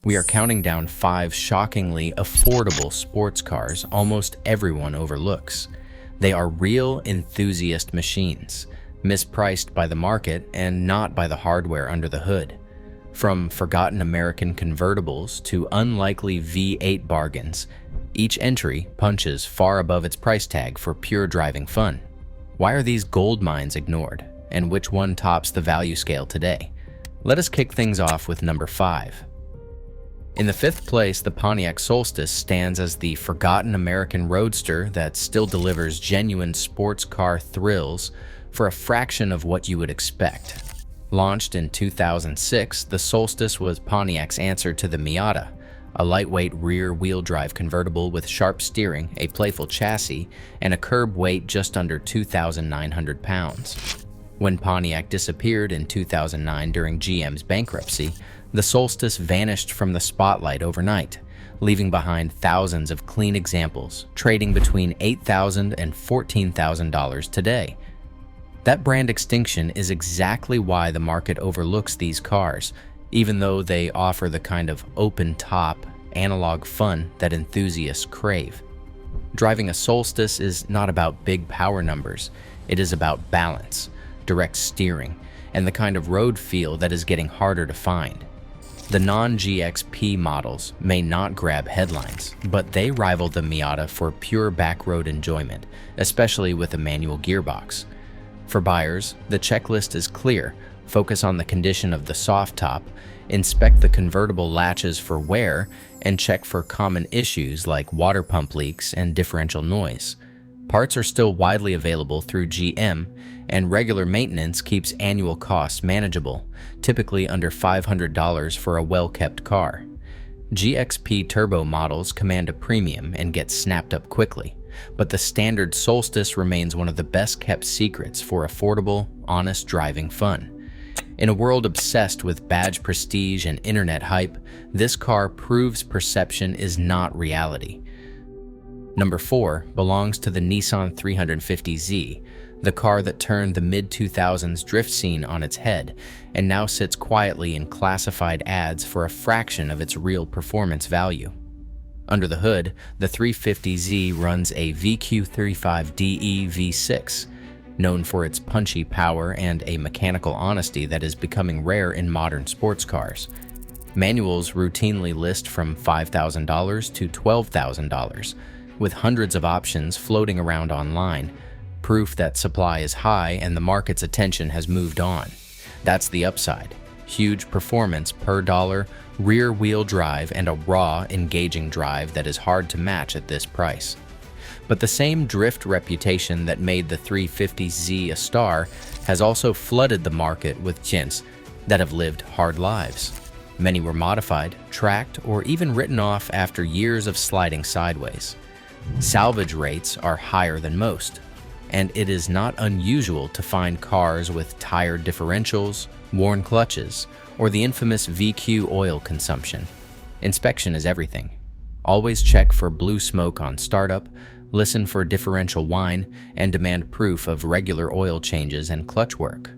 We are counting down 5 shockingly affordable sports cars almost everyone overlooks. They are real enthusiast machines, mispriced by the market and not by the hardware under the hood. From forgotten American convertibles to unlikely V8 bargains, each entry punches far above its price tag for pure driving fun. Why are these gold mines ignored, and which one tops the value scale today? Let us kick things off with number 5. In the 5th place, the Pontiac Solstice stands as the forgotten American roadster that still delivers genuine sports car thrills for a fraction of what you would expect. Launched in 2006, the Solstice was Pontiac's answer to the Miata, a lightweight rear-wheel drive convertible with sharp steering, a playful chassis, and a curb weight just under 2,900 pounds. When Pontiac disappeared in 2009 during GM's bankruptcy, the Solstice vanished from the spotlight overnight, leaving behind thousands of clean examples, trading between $8,000 and $14,000 today. That brand extinction is exactly why the market overlooks these cars, even though they offer the kind of open-top, analog fun that enthusiasts crave. Driving a Solstice is not about big power numbers. It is about balance, direct steering, and the kind of road feel that is getting harder to find. The non-GXP models may not grab headlines, but they rival the Miata for pure backroad enjoyment, especially with a manual gearbox. For buyers, the checklist is clear. Focus on the condition of the soft top, inspect the convertible latches for wear, and check for common issues like water pump leaks and differential noise. Parts are still widely available through GM, and regular maintenance keeps annual costs manageable, typically under $500 for a well-kept car. GXP turbo models command a premium and get snapped up quickly, but the standard Solstice remains one of the best-kept secrets for affordable, honest driving fun. In a world obsessed with badge prestige and internet hype, this car proves perception is not reality. Number 4 belongs to the Nissan 350Z, the car that turned the mid-2000s drift scene on its head and now sits quietly in classified ads for a fraction of its real performance value. Under the hood, the 350Z runs a VQ35DE V6, known for its punchy power and a mechanical honesty that is becoming rare in modern sports cars. Manuals routinely list from $5,000 to $12,000, with hundreds of options floating around online, proof that supply is high and the market's attention has moved on. That's the upside: huge performance per dollar, rear-wheel drive, and a raw, engaging drive that is hard to match at this price. But the same drift reputation that made the 350Z a star has also flooded the market with gents that have lived hard lives. Many were modified, tracked, or even written off after years of sliding sideways. Salvage rates are higher than most, and it is not unusual to find cars with tired differentials, worn clutches, or the infamous VQ oil consumption. Inspection is everything. Always check for blue smoke on startup, listen for differential whine, and demand proof of regular oil changes and clutch work.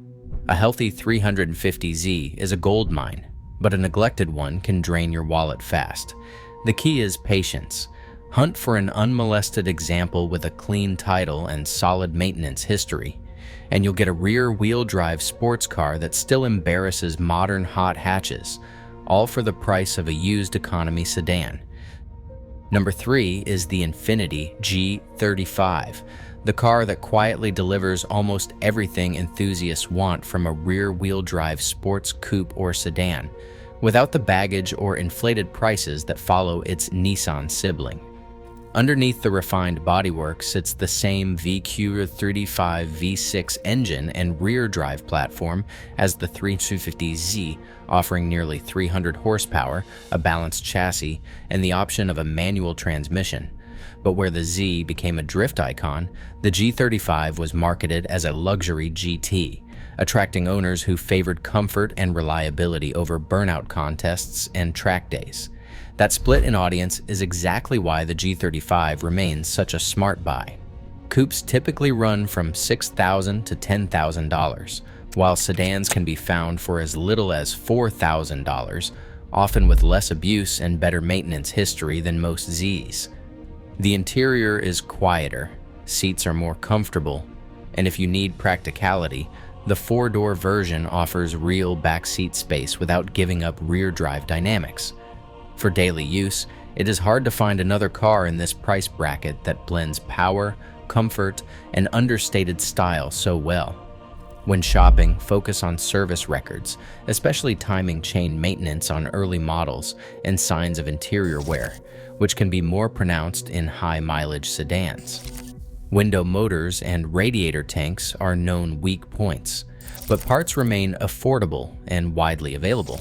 A healthy 350Z is a gold mine, but a neglected one can drain your wallet fast. The key is patience. Hunt for an unmolested example with a clean title and solid maintenance history, and you'll get a rear-wheel drive sports car that still embarrasses modern hot hatches, all for the price of a used economy sedan. Number 3 is the Infiniti G35, the car that quietly delivers almost everything enthusiasts want from a rear-wheel drive sports coupe or sedan, without the baggage or inflated prices that follow its Nissan sibling. Underneath the refined bodywork sits the same VQ35 V6 engine and rear drive platform as the 350Z, offering nearly 300 horsepower, a balanced chassis, and the option of a manual transmission. But where the Z became a drift icon, the G35 was marketed as a luxury GT, attracting owners who favored comfort and reliability over burnout contests and track days. That split in audience is exactly why the G35 remains such a smart buy. Coupes typically run from $6,000 to $10,000, while sedans can be found for as little as $4,000, often with less abuse and better maintenance history than most Zs. The interior is quieter, seats are more comfortable, and if you need practicality, the four-door version offers real backseat space without giving up rear drive dynamics. For daily use, it is hard to find another car in this price bracket that blends power, comfort, and understated style so well. When shopping, focus on service records, especially timing chain maintenance on early models and signs of interior wear, which can be more pronounced in high-mileage sedans. Window motors and radiator tanks are known weak points, but parts remain affordable and widely available.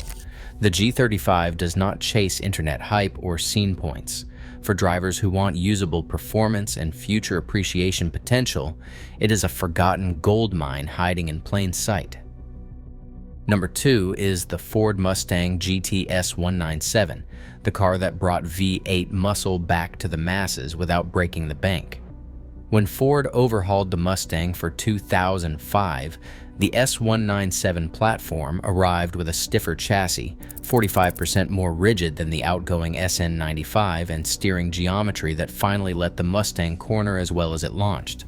The G35 does not chase internet hype or scene points. For drivers who want usable performance and future appreciation potential, it is a forgotten gold mine hiding in plain sight. Number 2 is the Ford Mustang GT S197, the car that brought V8 muscle back to the masses without breaking the bank. When Ford overhauled the Mustang for 2005, the S197 platform arrived with a stiffer chassis, 45% more rigid than the outgoing SN95, and steering geometry that finally let the Mustang corner as well as it launched.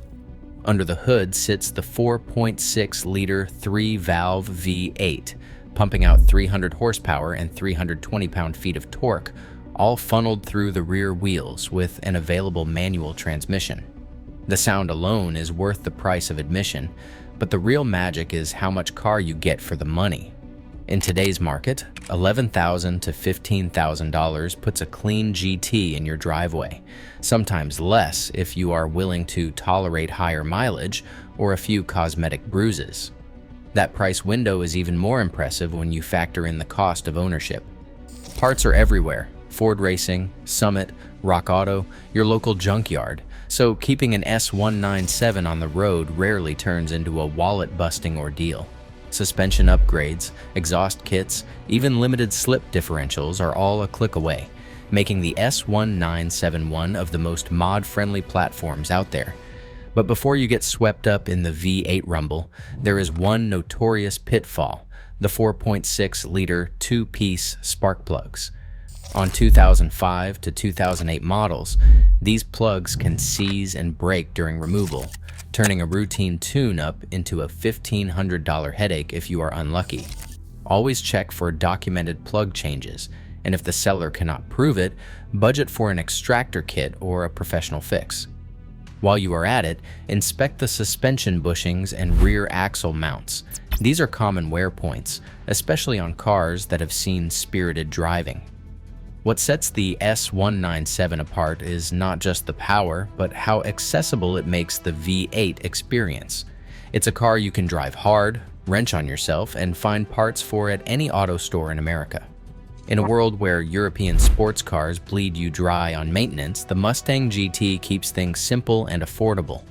Under the hood sits the 4.6-liter 3-valve V8, pumping out 300 horsepower and 320 pound-feet of torque, all funneled through the rear wheels with an available manual transmission. The sound alone is worth the price of admission, but the real magic is how much car you get for the money. In today's market, $11,000 to $15,000 puts a clean GT in your driveway, sometimes less if you are willing to tolerate higher mileage or a few cosmetic bruises. That price window is even more impressive when you factor in the cost of ownership. Parts are everywhere: Ford Racing, Summit, Rock Auto, your local junkyard. So keeping an S197 on the road rarely turns into a wallet-busting ordeal. Suspension upgrades, exhaust kits, even limited slip differentials are all a click away, making the S197 one of the most mod-friendly platforms out there. But before you get swept up in the V8 rumble, there is one notorious pitfall: the 4.6-liter two-piece spark plugs. On 2005 to 2008 models, these plugs can seize and break during removal, turning a routine tune-up into a $1,500 headache if you are unlucky. Always check for documented plug changes, and if the seller cannot prove it, budget for an extractor kit or a professional fix. While you are at it, inspect the suspension bushings and rear axle mounts. These are common wear points, especially on cars that have seen spirited driving. What sets the S197 apart is not just the power, but how accessible it makes the V8 experience. It's a car you can drive hard, wrench on yourself, and find parts for at any auto store in America. In a world where European sports cars bleed you dry on maintenance, the Mustang GT keeps things simple and affordable.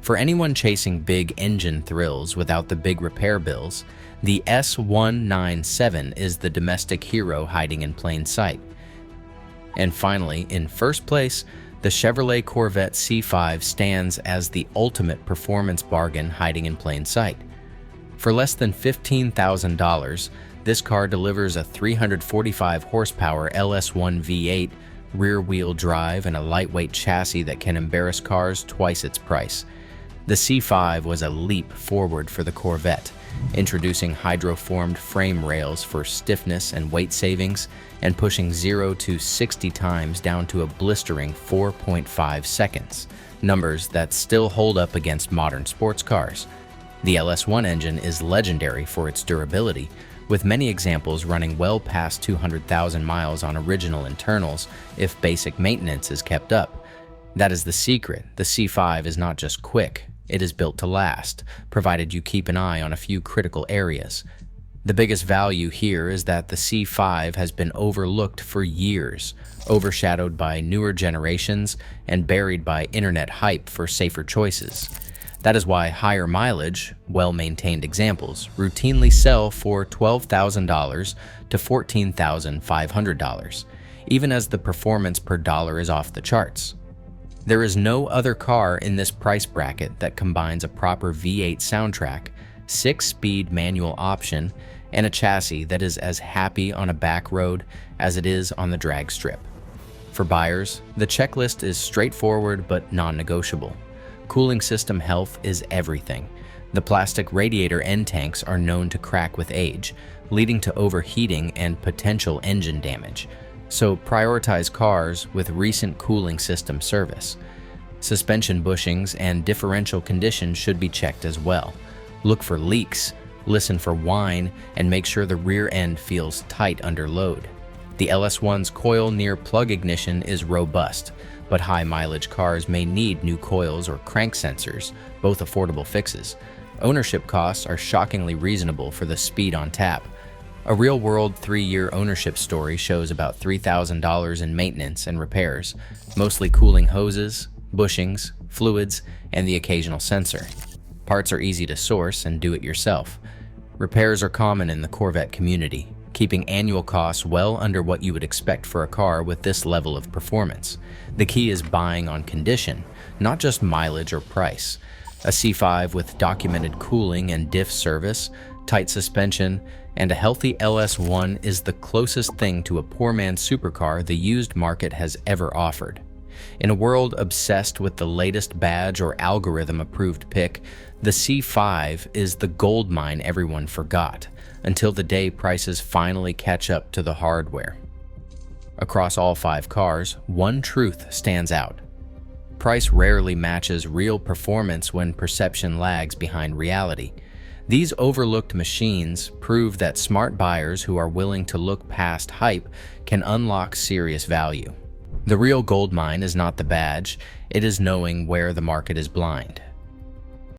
For anyone chasing big engine thrills without the big repair bills, the S197 is the domestic hero hiding in plain sight. And finally, in first place, the Chevrolet Corvette C5 stands as the ultimate performance bargain hiding in plain sight. For less than $15,000, this car delivers a 345 horsepower LS1 V8, rear-wheel drive, and a lightweight chassis that can embarrass cars twice its price. The C5 was a leap forward for the Corvette, introducing hydroformed frame rails for stiffness and weight savings, and pushing 0 to 60 times down to a blistering 4.5 seconds, numbers that still hold up against modern sports cars. The LS1 engine is legendary for its durability, with many examples running well past 200,000 miles on original internals if basic maintenance is kept up. That is the secret. The C5 is not just quick, it is built to last, provided you keep an eye on a few critical areas. The biggest value here is that the C5 has been overlooked for years, overshadowed by newer generations and buried by internet hype for safer choices. That is why higher mileage, well-maintained examples routinely sell for $12,000 to $14,500, even as the performance per dollar is off the charts. There is no other car in this price bracket that combines a proper V8 soundtrack, 6-speed manual option, and a chassis that is as happy on a back road as it is on the drag strip. For buyers, the checklist is straightforward but non-negotiable. Cooling system health is everything. The plastic radiator end tanks are known to crack with age, leading to overheating and potential engine damage. So prioritize cars with recent cooling system service. Suspension bushings and differential condition should be checked as well. Look for leaks, listen for whine, and make sure the rear end feels tight under load. The LS1's coil near plug ignition is robust, but high mileage cars may need new coils or crank sensors, both affordable fixes. Ownership costs are shockingly reasonable for the speed on tap. A real-world 3-year ownership story shows about $3,000 in maintenance and repairs, mostly cooling hoses, bushings, fluids, and the occasional sensor. Parts are easy to source and do it yourself. Repairs are common in the Corvette community, keeping annual costs well under what you would expect for a car with this level of performance. The key is buying on condition, not just mileage or price. A C5 with documented cooling and diff service, tight suspension, and a healthy LS1 is the closest thing to a poor man's supercar the used market has ever offered. In a world obsessed with the latest badge or algorithm-approved pick, the C5 is the gold mine everyone forgot, until the day prices finally catch up to the hardware. Across all 5 cars, one truth stands out. Price rarely matches real performance when perception lags behind reality. These overlooked machines prove that smart buyers who are willing to look past hype can unlock serious value. The real gold mine is not the badge, it is knowing where the market is blind.